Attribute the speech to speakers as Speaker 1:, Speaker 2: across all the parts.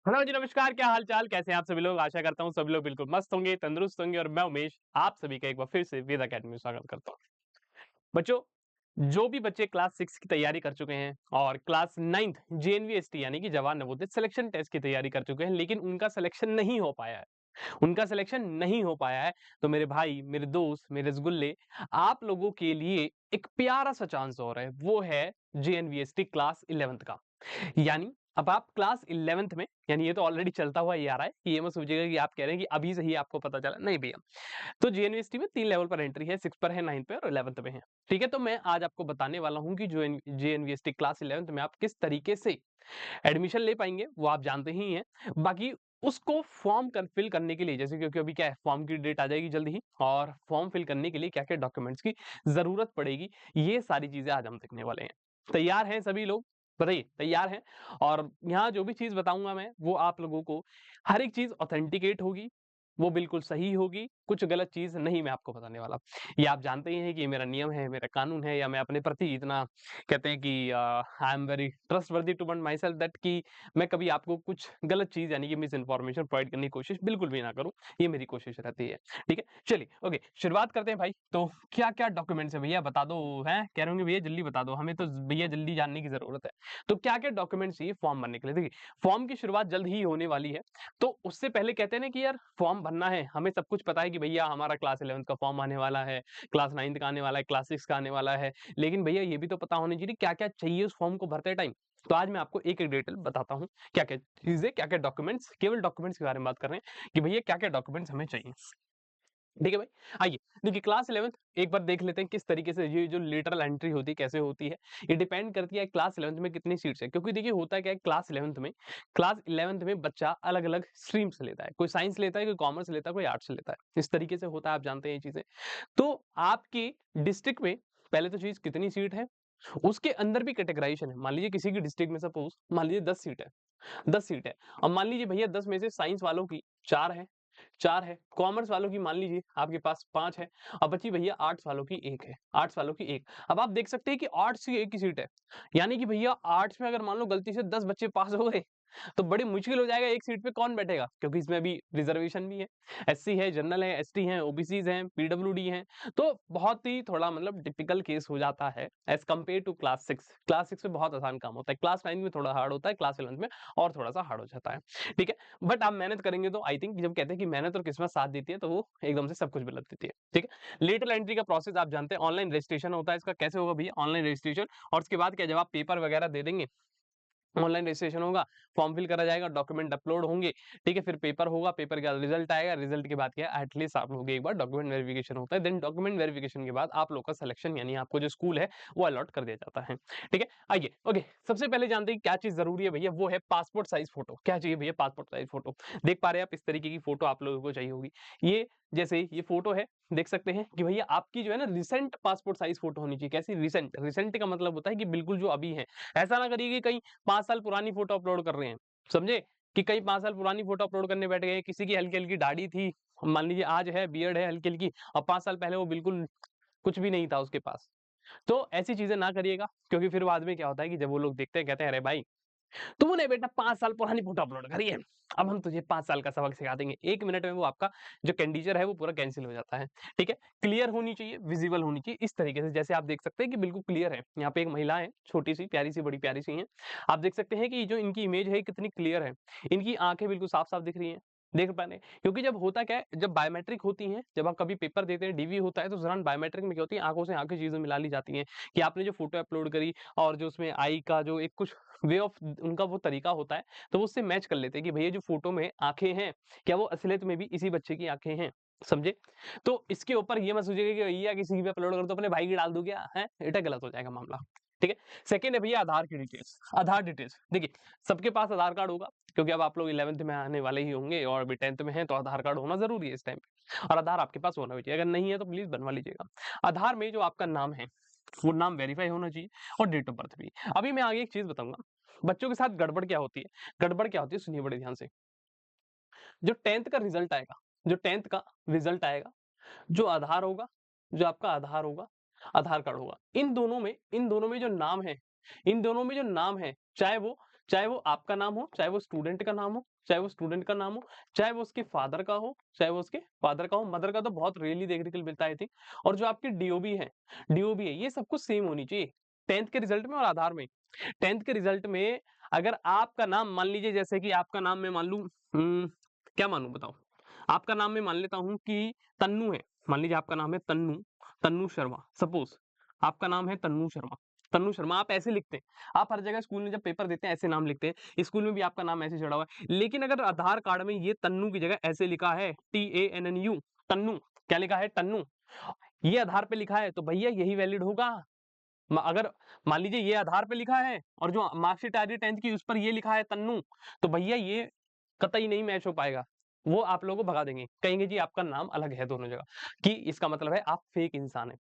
Speaker 1: Hello जी, नमस्कार। क्या हाल चाल, कैसे हैं आप सभी लोग? आशा करता हूँ सभी लोग बिल्कुल मस्त होंगे, तंदुरुस्त होंगे और मैं उमेश आप सभी का एक बार फिर से वेद अकेडमी में स्वागत करता हूँ। बच्चों, जो भी बच्चे क्लास 6 की तैयारी कर चुके हैं और क्लास 9th जेएनवीएसटी यानी कि जवान नवोदय सिलेक्शन टेस्ट की तैयारी कर चुके हैं, लेकिन उनका सिलेक्शन नहीं हो पाया है, तो मेरे भाई, मेरे दोस्त, मेरे रसगुल्ले, आप लोगों के लिए एक प्यारा सा चांस और है, वो है जेएनवीएसटी क्लास 11th का। यानी अब आप क्लास 11th में, यानी ये तो ऑलरेडी चलता हुआ ही आ रहा है कि ये मत सोचिएगा कि आप कह रहे हैं कि अभी से ही आपको पता चला, नहीं भैया। तो जेएनवीएसटी में 3 लेवल पर एंट्री है, 6 पर है, 9 पे और 11th में है। ठीक है, तो मैं आज आपको बताने वाला हूँ कि जो जेएनवीएसटी क्लास 11th में आप किस तरीके से एडमिशन ले पाएंगे, वो आप जानते ही हैं। बाकी उसको फॉर्म फिल करने के लिए, जैसे क्योंकि अभी क्या है, फॉर्म की डेट आ जाएगी जल्द ही, और फॉर्म फिल करने के लिए क्या क्या डॉक्यूमेंट्स की जरूरत पड़ेगी, ये सारी चीजें आज हम देखने वाले हैं। तैयार हैं सभी लोग? बताइए, तैयार हैं? और यहाँ जो भी चीज बताऊंगा मैं, वो आप लोगों को हर एक चीज ऑथेंटिकेट होगी, वो बिल्कुल सही होगी, कुछ गलत चीज नहीं मैं आपको बताने वाला। ये आप जानते ही हैं कि ये मेरा नियम है, मेरा कानून है, या मैं अपने प्रति इतना कहते हैं कि I am very trustworthy to want myself that कि मैं कभी आपको कुछ गलत चीज यानी कि मिस इन्फॉर्मेशन प्रोवाइड करने की कोशिश बिल्कुल भी ना करूं। ये मेरी कोशिश रहती है। ठीक है, चलिए ओके, शुरुआत करते हैं भाई। तो क्या क्या डॉक्यूमेंट्स है भैया, बता दो। हैं, कह रहे होंगे भैया जल्दी बता दो, हमें तो भैया जल्दी जानने की जरूरत है। तो क्या क्या डॉक्यूमेंट्स चाहिए फॉर्म भरने के लिए? देखिए, फॉर्म की शुरुआत जल्द ही होने वाली है, तो उससे पहले कहते हैं ना कि यार फॉर्म भरना है, हमें सब कुछ पता है कि भैया हमारा क्लास 11th का फॉर्म आने वाला है, क्लास 9th का आने वाला है, क्लास 6 का आने वाला है, लेकिन भैया ये भी तो पता होनी चाहिए क्या-क्या चाहिए उस फॉर्म को भरते टाइम। तो आज मैं आपको एक-एक डिटेल बताता हूँ, क्या-क्या चीज़ें, क्या-क्या डॉक्यूमेंट्स, केवल डॉक्यूमेंट्स के बारे में बात कर रहे हैं कि भैया क्या-क्या डॉक्यूमेंट्स हमें चाहिए। ठीक है भाई? आइए, देखिए क्लास 11th एक बार देख लेते हैं किस तरीके से ये जो लेटरल एंट्री होती है, कैसे होती है। ये डिपेंड करती है क्लास 11th में कितनी सीट्स है, क्योंकि देखिए होता क्या है क्लास 11th में बच्चा अलग-अलग स्ट्रीम से लेता है। कोई साइंस लेता है, कोई कॉमर्स लेता है, कोई आर्ट्स लेता है। इस तरीके से होता है, आप जानते हैं ये चीज़ें। तो आपकी डिस्ट्रिक्ट में पहले तो चीज़ कितनी सीट है, उसके अंदर भी कैटेगराइजेशन है। मान लीजिए किसी की डिस्ट्रिक्ट में सपोज़ मान लीजिए 10 सीट है, 10 सीट है। अब मान लीजिए भैया 10 में से साइंस वालों की 4 है, 4 है, कॉमर्स वालों की मान लीजिए आपके पास 5 है, अब बची भैया आर्ट्स वालों की 1 है, आर्ट्स वालों की 1। अब आप देख सकते हैं कि आर्ट्स की 1 ही सीट है, यानी कि भैया आर्ट्स में अगर मान लो गलती से 10 बच्चे पास हो गए, तो बड़ी मुश्किल हो जाएगा, एक सीट पे कौन बैठेगा? क्योंकि इसमें अभी रिजर्वेशन भी है, एससी है, जनरल है, एसटी हैं, ओबीसीज हैं, पीडब्ल्यूडी हैं, तो बहुत ही थोड़ा मतलब टिपिकल केस हो जाता है as compare to class 6। Class 6 में बहुत आसान काम होता है, क्लास 9 में थोड़ा हार्ड होता है, क्लास 11 में और थोड़ा-सा हार्ड हो जाता है, ठीक है? बट आप मेहनत करेंगे तो आई थिंक, जब कहते हैं कि मेहनत और किस्मत साथ देती है, तो वो एकदम से सब कुछ बदल देती है, ठीक है? लेटरल एंट्री का प्रोसेस आप जानते हैं, ऑनलाइन रजिस्ट्रेशन होता है इसका। कैसे होगा भैया? ऑनलाइन रजिस्ट्रेशन, और उसके बाद क्या, जब आप पेपर वगैरह दे देंगे, ऑनलाइन रजिस्ट्रेशन होगा, फॉर्म फिल करा जाएगा, डॉक्यूमेंट अपलोड होंगे, ठीक है? फिर पेपर होगा, पेपर का रिजल्ट आएगा, रिजल्ट के बाद क्या है, एटलीस्ट आप लोग एक बार डॉक्यूमेंट वेरिफिकेशन होता है, देन डॉक्यूमेंट वेरिफिकेशन के बाद आप लोग का सिलेक्शन यानी आपको जो स्कूल है, वो अलॉट कर दिया जाता है, ठीक है? आइए, ओके, सबसे पहले जानते हैं क्या चीज़ ज़रूरी है भैया, वो है पासपोर्ट साइज़ फ़ोटो। क्या चाहिए भैया? Passport size photo. देख पा रहे हैं आप, इस तरीके की फ़ोटो आप लोगों को चाहिए होगी। ये जैसे ये फ़ोटो है, देख सकते हैं कि भैया आपकी जो है ना रिसेंट पासपोर्ट साइज़ फ़ोटो होनी चाहिए। कैसी? रिसेंट। रिसेंट का मतलब होता है कि बिल्कुल जो अभी है। ऐसा ना करिए कि कहीं 5 साल पुरानी फ़ोटो अपलोड कर रहे हैं, समझे? कि कहीं 5 साल पुरानी फ़ोटो अपलोड करने बैठ गए, किसी की हल्की-हल्की दाढ़ी थी, मान लीजिए आज है, बियर्ड है हल्की-हल्की, और 5 साल पहले वो बिल्कुल कुछ भी नहीं था उसके पास। तो ऐसी चीज़ें ना करिएगा, क्योंकि फिर बाद में क्या होता है कि जब वो लोग देखते हैं, कहते हैं, "अरे भाई, तूने बेटा 5 साल पुरानी फ़ोटो अपलोड करी है, अब हम तुझे 5 साल का सबक सिखा देंगे।" 1 मिनट में वो आपका जो कैंडिडेचर है वो पूरा कैंसल हो जाता है, ठीक है? क्लियर होनी चाहिए, विज़िबल होनी चाहिए, इस तरीके से जैसे आप देख सकते हैं कि बिल्कुल क्लियर है। यहाँ पे एक महिला है, छोटी-सी, प्यारी-सी, बड़ी प्यारी-सी हैं। आप देख सकते हैं कि जो इनकी इमेज है कितनी क्लियर है। इनकी आँखें बिल्कुल साफ-साफ दिख रही हैं, देख पा रहे हैं। क्योंकि जब होता क्या है, जब बायोमेट्रिक होती हैं, जब आप कभी पेपर देते हैं, डीवी होता है, तो उस दौरान बायोमेट्रिक में क्या होती है, आँखों से आँखें चीज़ें मिला ली जाती हैं कि आपने जो फ़ोटो अपलोड करी और जो उसमें आई का जो एक कुछ वे ऑफ उनका वो तरीका होता है, तो वो उससे मैच कर लेते हैं कि भैया जो फ़ोटो में आँखें हैं, क्या वो असलियत में भी इसी बच्चे की आँखें हैं, समझे? तो इसके ऊपर ये मत सोचिएगा कि भैया किसी की भी अपलोड कर दो, अपने भाई की डाल दूँ क्या? हैं? बेटा गलत हो जाएगा मामला, ठीक है? सेकंड है भैया आधार की डिटेल्स, आधार डिटेल्स। देखिए, सबके पास आधार कार्ड होगा, क्योंकि अब आप लोग 11th में आने वाले ही होंगे और अभी 10th में हैं, तो आधार कार्ड होना ज़रूरी है इस टाइम पे, और आधार आपके पास होना भी चाहिए, अगर नहीं है तो प्लीज़ बनवा लीजिएगा। आधार में जो आपका नाम है, वो नाम वेरीफाई होना चाहिए, और डेट ऑफ बर्थ भी। अभी मैं आगे एक चीज़ बताऊँगा, बच्चों के साथ गड़बड़ क्या होती है? गड़बड़ क्या होती है, सुनिए बड़े ध्यान से। जो 10th का रिज़ल्ट आएगा, जो 10th का रिज़ल्ट आएगा, जो आधार होगा, जो आपका आधार होगा, आधार कार्ड होगा, इन दोनों में जो नाम है, चाहे वो चाहे वो आपका नाम हो, चाहे वो स्टूडेंट का नाम हो, चाहे वो स्टूडेंट का नाम हो, चाहे वो उसके फादर का हो, चाहे वो उसके फादर का हो, मदर का तो बहुत रेयरली देखने को मिलता है आई थिंक। और जो आपकी डीओबी है, ये सब कुछ सेम होनी चाहिए 10th के रिजल्ट में और आधार में। 10th के रिजल्ट में अगर आपका नाम मान लीजिए, जैसे कि आपका नाम मैं मान लूं, क्या मानूं बताओ? आपका नाम मैं मान लेता हूं कि तन्नू है। मान लीजिए आपका नाम है तन्नू, तन्नू शर्मा, सपोज आपका नाम है तन्नू शर्मा। तन्नू शर्मा आप ऐसे लिखते हैं, आप हर जगह स्कूल में जब पेपर देते हैं ऐसे नाम लिखते हैं, स्कूल में भी आपका नाम ऐसे चढ़ा हुआ है। लेकिन अगर आधार कार्ड में ये तन्नू की जगह ऐसे लिखा है, TANNU, तन्नू, क्या लिखा है? तन्नू, ये आधार पे लिखा है, तो भैया यही वैलिड होगा। अगर मान लीजिए ये आधार पे लिखा है और जो मार्कशीट आ रही है 10th की, उस पर ये लिखा है तन्नू, तो भैया ये कतई नहीं मैच हो पाएगा। वो आप लोगों को भगा देंगे, कहेंगे जी आपका नाम अलग है दोनों जगह, कि इसका मतलब है आप फेक इंसान है।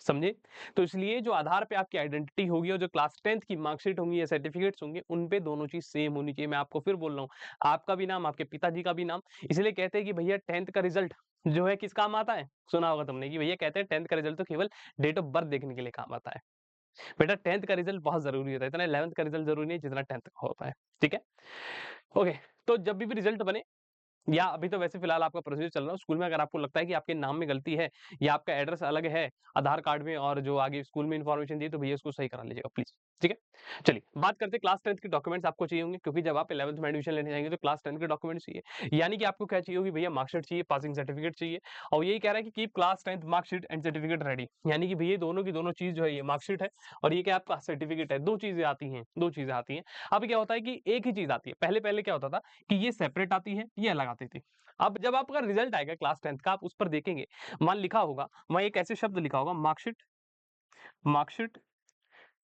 Speaker 1: समझे? तो इसलिए जो आधार पे आपकी आइडेंटिटी होगी और जो क्लास 10th की मार्कशीट होंगी या सर्टिफिकेट्स होंगे, उन पे दोनों चीज सेम होनी चाहिए। मैं आपको फिर बोल रहा हूँ, आपका भी नाम, आपके पिताजी का भी नाम। इसलिए कहते हैं कि भैया 10th का रिजल्ट जो है किस काम आता है? सुना होगा तुमने कि भैया कहते हैं 10th का रिजल्ट तो केवल डेट ऑफ बर्थ देखने के लिए काम आता है। बेटा 10th का रिजल्ट बहुत जरूरी होता है, इतना 11th का रिजल्ट जरूरी नहीं जितना 10th का होता है। ठीक है, ओके। तो जब भी रिजल्ट बने, या अभी तो वैसे फिलहाल आपका प्रोसीजर चल रहा है स्कूल में, अगर आपको लगता है कि आपके नाम में गलती है या आपका एड्रेस अलग है आधार कार्ड में और जो आगे स्कूल में इन्फॉर्मेशन दी, तो भैया उसको सही करा लीजिएगा प्लीज। ठीक है, चलिए बात करते हैं क्लास 10th के डॉक्यूमेंट्स आपको चाहिए होंगे, क्योंकि जब आप 11th में एडमिशन लेने जाएंगे तो क्लास 10 के डॉक्यूमेंट्स चाहिए। यानी कि आपको क्या चाहिए होगी भैया? मार्कशीट चाहिए, पासिंग सर्टिफिकेट चाहिए। और यही कह रहा है कि keep class 10th marksheet and certificate ready, यानी कि भैया दोनों की दोनों चीज जो है, ये मार्कशीट है और ये क्या आपका सर्टिफिकेट है, दो चीजें आती हैं, दो चीजें आती हैं। अब क्या होता है कि एक ही चीज आती है, पहले पहले क्या होता था कि ये सेपरेट आती है, ये अलग आती थी। अब जब आपका रिजल्ट आएगा क्लास 10th का, आप उस पर देखेंगे, वहां लिखा होगा, वहां एक ऐसे शब्द लिखा होगा, मार्कशीट, मार्कशीट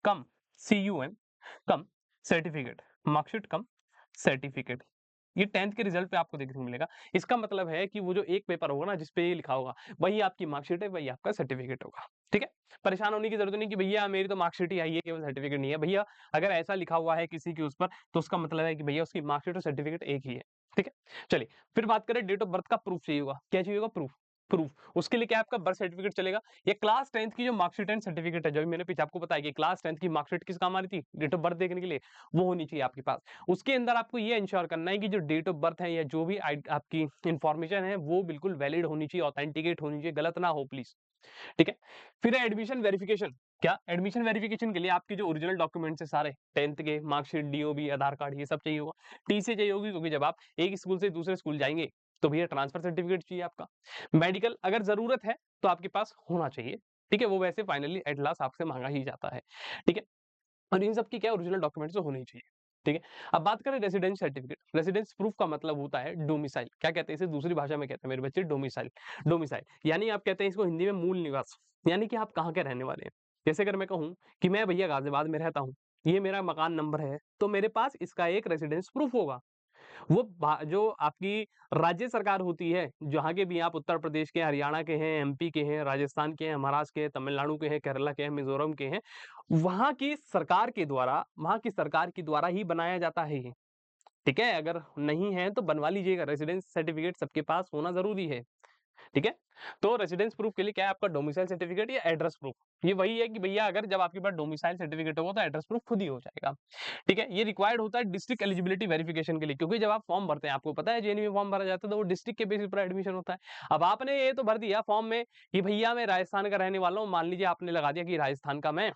Speaker 1: कम CUM कम सर्टिफिकेट, मार्कशीट कम सर्टिफिकेट। ये 10th के रिजल्ट पे आपको देखने को मिलेगा। इसका मतलब है कि वो जो एक पेपर होगा ना जिसपे ये लिखा होगा, वही आपकी मार्कशीट है, वही आपका सर्टिफिकेट होगा। ठीक है, परेशान होने की जरूरत नहीं कि भैया मेरी तो मार्कशीट ही आई है, केवल सर्टिफिकेट नहीं है। भैया अगर ऐसा लिखा हुआ है किसी के उस पर, तो उसका मतलब है कि भैया उसकी मार्कशीट और सर्टिफिकेट एक ही है। ठीक है, चलिए फिर बात करें, डेट ऑफ बर्थ का प्रूफ चाहिए होगा। क्या चाहिए होगा? प्रूफ। प्रूफ उसके लिए क्या आपका बर्थ सर्टिफिकेट चलेगा। ये क्लास 10th की जो मार्कशीट एंड सर्टिफिकेट है, जो मैंने पीछे आपको बताया कि क्लास 10th की मार्कशीट किस काम आ रही थी? डेट ऑफ बर्थ देखने के लिए, वो होनी चाहिए आपके पास। उसके अंदर आपको ये इंश्योर करना है कि जो डेट ऑफ बर्थ है या जो भी आपकी इंफॉर्मेशन है, वो बिल्कुल वैलिड होनी चाहिए, ऑथेंटिकेट होनी चाहिए, गलत ना हो प्लीज। ठीक है, फिर है एडमिशन वेरिफिकेशन। क्या एडमिशन वेरिफिकेशन के लिए आपके जो ओरिजिनल डॉक्यूमेंट्स है सारे 10th के, मार्कशीट, डीओबी, आधार कार्ड, ये सब चाहिए होगा। टीसी चाहिए होगी, क्योंकि जब आप एक स्कूल से दूसरे स्कूल जाएंगे तो भैया ट्रांसफर सर्टिफिकेट चाहिए आपका। मेडिकल अगर जरूरत है तो आपके पास होना चाहिए। ठीक है, वो वैसे फाइनली एट लास्ट आपसे मांगा ही जाता है। ठीक है, और इन सब की क्या ओरिजिनल डॉक्यूमेंट्स तो होने ही चाहिए। ठीक है, अब बात करें रेसिडेंस सर्टिफिकेट। रेसिडेंस प्रूफ का मतलब होता है डोमिसाइल। क्या कहते हैं इसे? दूसरी भाषा में कहते हैं मेरे बच्चे डोमिसाइल। डोमिसाइल यानी आप कहते हैं इसको हिंदी में मूल निवास, यानी कि आप कहाँ के रहने वाले हैं। जैसे अगर मैं कहूँ कि मैं भैया गाजियाबाद में रहता हूँ, ये मेरा मकान नंबर है, तो मेरे पास इसका एक रेसिडेंस प्रूफ होगा। वो जो आपकी राज्य सरकार होती है, जहाँ के भी आप उत्तर प्रदेश के, हरियाणा के हैं, MP के हैं, राजस्थान के हैं, महाराष्ट्र के हैं, तमिलनाडु के हैं, केरला के हैं, मिजोरम के हैं, वहाँ की सरकार के द्वारा ही बनाया जाता है ये। ठीक है, अगर नहीं है तो बनवा लीजिएगा, रेसिडेंस सर्टिफिकेट सबके पास होना जरूरी है। ठीक है, तो रेसिडेंस प्रूफ के लिए क्या है आपका? डोमिसाइल सर्टिफिकेट या एड्रेस प्रूफ। ये वही है कि भैया अगर जब आपके पास डोमिसाइल सर्टिफिकेट होगा तो एड्रेस प्रूफ खुद ही हो जाएगा। ठीक है, ये रिक्वायर्ड होता है डिस्ट्रिक्ट एलिजिबिलिटी वेरिफिकेशन के लिए, क्योंकि जब आप फॉर्म भरते हैं, आपको पता है JNU में फॉर्म भरा जाता है तो वो डिस्ट्रिक्ट के बेसिस पर एडमिशन होता है। अब आपने ये तो भर दिया फॉर्म में कि भैया मैं राजस्थान का रहने वाला हूँ, मान लीजिए आपने लगा दिया कि राजस्थान का मैं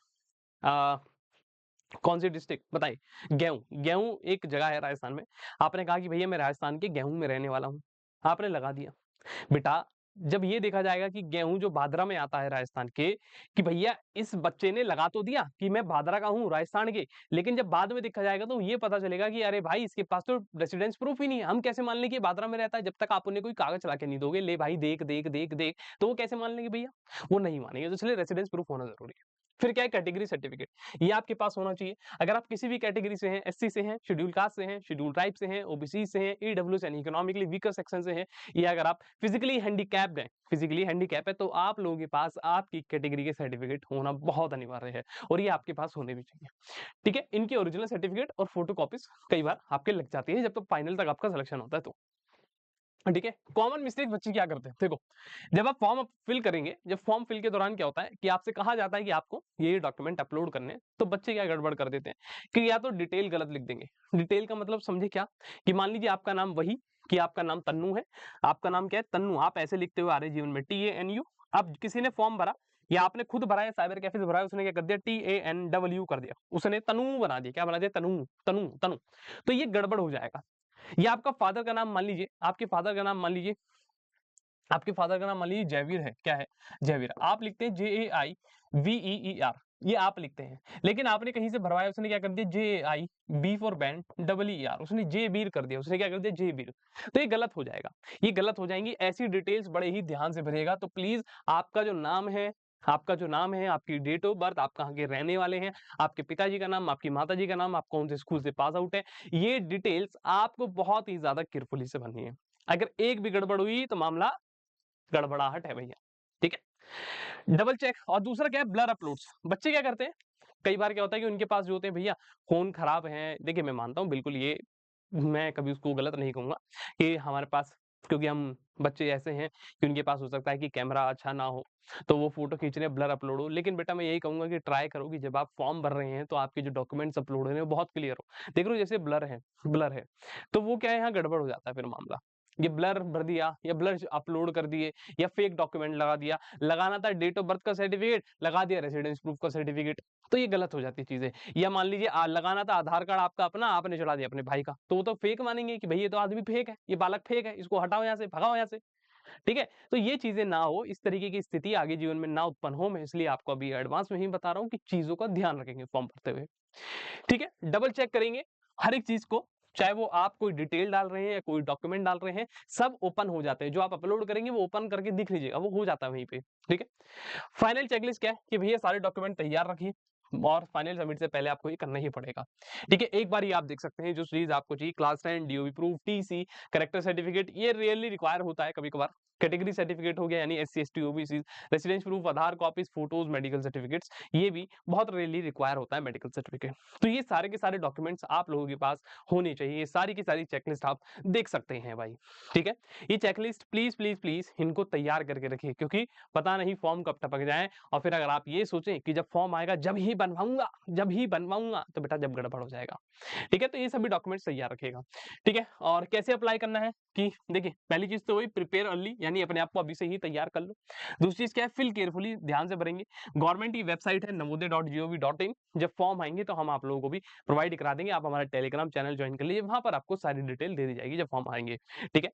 Speaker 1: कौन सी डिस्ट्रिक्ट बताइए? गेहूं, गेहूं एक जगह है राजस्थान में। आपने कहा कि भैया मैं राजस्थान के गेहूं में रहने वाला हूँ, आपने लगा दिया। बेटा जब ये देखा जाएगा कि गेहूं जो भादरा में आता है राजस्थान के, कि भैया इस बच्चे ने लगा तो दिया कि मैं भादरा का हूँ, राजस्थान के, लेकिन जब बाद में देखा जाएगा तो ये पता चलेगा कि अरे भाई इसके पास तो रेसिडेंस प्रूफ ही नहीं है। हम कैसे मान लें कि भादरा में रहता है? जब तक आप उन्हें कोई कागज ला के नहीं दोगे, ले भाई देख देख देख देख, तो वो कैसे मान लेंगे भैया? वो नहीं मानेंगे। तो इसलिए रेसिडेंस प्रूफ होना जरूरी है। फिर क्या है? कैटेगरी सर्टिफिकेट, ये आपके पास होना चाहिए। अगर आप किसी भी कैटेगरी से हैं, SC से हैं, शेड्यूल कास्ट से हैं, शेड्यूल ट्राइब से हैं, OBC से हैं, EWS यानी इकोनॉमिकली वीकर सेक्शन से हैं, या अगर आप फिजिकली हैंडीकैप्ड हैं, फिजिकली हैंडीकैप है, तो आप लोगों के पास आपकी कैटेगरी के सर्टिफिकेट होना बहुत अनिवार्य है, और ये आपके पास होने भी चाहिए। ठीक है, इनके ओरिजिनल सर्टिफिकेट और फोटो कॉपीज कई बार आपके लग जाती है जब तक फाइनल तक आपका सिलेक्शन होता है तो। ठीक है, कॉमन मिस्टेक बच्चे क्या करते हैं, देखो जब आप फॉर्म फिल करेंगे, जब फॉर्म फिल के दौरान क्या होता है कि आपसे कहा जाता है कि आपको ये डॉक्यूमेंट अपलोड करने हैं, तो बच्चे क्या गड़बड़ कर देते हैं कि या तो डिटेल गलत लिख देंगे। डिटेल का मतलब समझे क्या, कि मान लीजिए आपका नाम वही, कि आपका नाम तन्नू है, आपका नाम क्या है तन्नू, आप ऐसे लिखते हुए आ रहे हैं जीवन में TANU। अब किसी ने फॉर्म भरा या आपने खुद भरा या साइबर कैफे से भरा, उसने क्या कर दिया TANW कर दिया, उसने तनु बना दिया, क्या बना दिया तनु तनु तनु, तो ये गड़बड़ हो जाएगा। या आपका फादर का नाम मान लीजिए, आपके फादर का नाम मान लीजिए, आपके फादर का नाम मान लीजिए जयवीर है, क्या है जयवीर, आप लिखते हैं JAIVEER, ये आप लिखते हैं, लेकिन आपने कहीं से भरवाया, उसने क्या कर दिया JAIB फॉर बैंड EER, उसने जे बीर कर दिया, उसने क्या कर दिया जे बीर, तो ये गलत हो जाएगा, ये गलत हो जाएंगी। ऐसी डिटेल्स बड़े ही ध्यान से भरिएगा। तो प्लीज आपका जो नाम है, आपका जो नाम है, आपकी डेट ऑफ बर्थ, आप कहाँ के रहने वाले हैं, आपके पिताजी का नाम, आपकी माताजी का नाम, आप कौन से स्कूल से पास आउट है, ये डिटेल्स आपको बहुत ही ज्यादा केयरफुली से भरनी है। अगर एक भी गड़बड़ हुई तो मामला गड़बड़ाहट है भैया, ठीक है। Double check. और दूसरा क्या है, ब्लर अपलोड्स। बच्चे क्या करते हैं, कई बार क्या होता है कि उनके पास जो होते हैं भैया फोन खराब है, देखिए मैं मानता हूँ बिल्कुल, ये मैं कभी उसको गलत नहीं कहूंगा कि हमारे पास, क्योंकि हम बच्चे ऐसे हैं कि उनके पास हो सकता है कि कैमरा अच्छा ना हो, तो वो फोटो खींच रहे हैं ब्लर अपलोड हो, लेकिन बेटा मैं यही कहूंगा कि ट्राई करो कि जब आप फॉर्म भर रहे हैं तो आपके जो डॉक्यूमेंट्स अपलोड हो रहे हैं वो बहुत क्लियर हो। देख लो जैसे ब्लर है तो वो क्या है, यहाँ गड़बड़ हो जाता है फिर मामला। ये ब्लर भर दिया या ब्लर अपलोड कर दिए या फेक डॉक्यूमेंट लगा दिया, लगाना था डेट ऑफ बर्थ का सर्टिफिकेट, लगा दिया रेसिडेंस प्रूफ का सर्टिफिकेट, तो ये गलत हो जाती है चीजें। या मान लीजिए लगाना था आधार कार्ड आपका अपना, आपने चढ़ा दिया अपने भाई का, तो वो तो फेक मानेंगे कि भाई ये तो आदमी फेक है, ये बालक फेक है, इसको हटाओ यहाँ से, भगाओ यहाँ से। ठीक है, तो ये चीजें ना हो, इस तरीके की स्थिति आगे जीवन में ना उत्पन्न हो, मैं इसलिए आपको अभी एडवांस में ही बता रहा हूँ कि चीजों का ध्यान रखेंगे फॉर्म भरते हुए। ठीक है, डबल चेक करेंगे हर एक चीज को, चाहे वो आप कोई डिटेल डाल रहे हैं या कोई डॉक्यूमेंट डाल रहे हैं, सब ओपन हो जाते हैं। जो आप अपलोड करेंगे वो ओपन करके दिख लीजिएगा, वो हो जाता है वहीं पे। ठीक है, फाइनल चेकलिस्ट क्या है कि भैया सारे डॉक्यूमेंट तैयार रखिए और फाइनल सबमिट से पहले आपको ये करना ही पड़ेगा। ठीक है, एक बार ये आप देख सकते हैं जो चीज आपको चाहिए, class 10, DOB proof, TC, character certificate, ये रियरली रिक्वायर होता है कभी कभार। कैटेगरी सर्टिफिकेट हो गया यानी SC ST OBC, residence proof, Aadhaar copies, photos, medical certificates, ये भी बहुत रियरली रिक्वायर होता है मेडिकल सर्टिफिकेट। तो ये सारे के सारे डॉक्यूमेंट्स आप लोगों के पास होने चाहिए, सारी की सारी चेकलिस्ट आप देख सकते हैं भाई। ठीक है, ये चेकलिस्ट प्लीज प्लीज प्लीज इनको तैयार करके रखिए, क्योंकि पता नहीं फॉर्म कब टपक जाए और फिर अगर आप ये सोचें कि जब फॉर्म आएगा जब ही बनवाऊंगा, तो बेटा जब गड़बड़ हो जाएगा। ठीक है, तो ये सभी डॉक्यूमेंट्स तैयार रखिएगा। ठीक है, और कैसे अप्लाई करना है कि देखिए पहली चीज तो वही प्रिपेयर अर्ली, यानी अपने आप को अभी से ही तैयार कर लो। दूसरी चीज क्या है, फिल केयरफुली, ध्यान से भरेंगे। गवर्नमेंट की वेबसाइट है navodaya.gov.in, जब फॉर्म आएंगे तो हम आप लोगों को भी प्रोवाइड करा देंगे, आप हमारा टेलीग्राम चैनल ज्वाइन कर लीजिए, वहां पर आपको सारी डिटेल दे दी जाएगी जब फॉर्म आएंगे। ठीक है,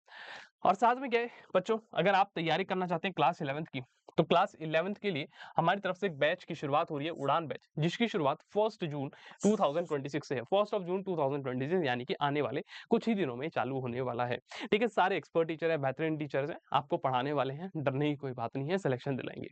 Speaker 1: और साथ में क्या है बच्चों, अगर आप तैयारी करना चाहते हैं क्लास 11th की, तो क्लास 11th के लिए हमारी तरफ से एक बैच की शुरुआत हो रही है, उड़ान बैच, जिसकी शुरुआत 1 जून 2026 से है। 1 जून 2026 यानी कि आने वाले कुछ ही दिनों में चालू होने वाला है। ठीक है, सारे एक्सपर्ट टीचर है, बेहतरीन टीचर्स हैं, आपको पढ़ाने वाले हैं, डरने की कोई बात नहीं है, सिलेक्शन दिलाएंगे।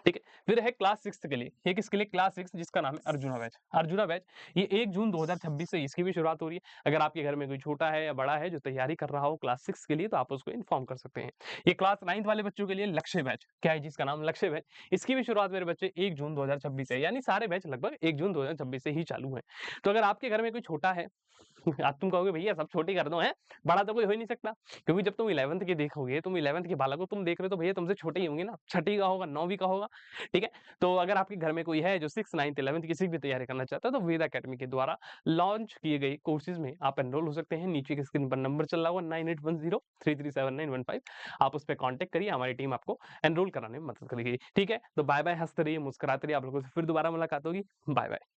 Speaker 1: ठीक है, फिर है क्लास 6 के लिए, ये किसके लिए, क्लास 6 जिसका नाम है अर्जुना बैच। अर्जुना बैच ये 1 जून 2026 से इसकी भी शुरुआत हो रही है। अगर आपके घर में कोई छोटा है या बड़ा है जो तैयारी कर रहा हो क्लास 6 के लिए, तो आप उसको इन्फॉर्म कर सकते हैं। ये क्लास 9th वाले बच्चों के लिए लक्ष्य बैच, क्या है जिसका नाम लक्ष्य बैच, इसकी भी शुरुआत मेरे बच्चे 1 जून 2026 से, यानी सारे बैच लगभग 1 जून 2026 से ही चालू है। तो अगर आपके घर में कोई छोटा है, आज तुम कहोगे भैया सब छोटे कर दो हैं, बड़ा तो कोई हो ही नहीं सकता, क्योंकि जब तुम 11th के देखोगे, तुम 11th के बालक को तुम देख रहे हो तो भैया तुमसे छोटे ही होंगे ना, छठी का होगा, 9वीं का होगा। ठीक है, तो अगर आपके घर में कोई है जो 6, 9th, 11th किसी भी तैयारी करना चाहता है, तो वेद अकेडमी के द्वारा लॉन्च किए गए कोर्सेज में आप एनरोल हो सकते हैं। नीचे की स्क्रीन पर नंबर चल रहा होगा 9810337915, आप उस पर कॉन्टेक्ट करिए, हमारी टीम आपको एनरोल कराने में मदद करेगी। ठीक है, तो बाय बाय, हंसते रहिए, मुस्कुराते रहिए, आप लोगों से फिर दोबारा मुलाकात होगी, बाय बाय।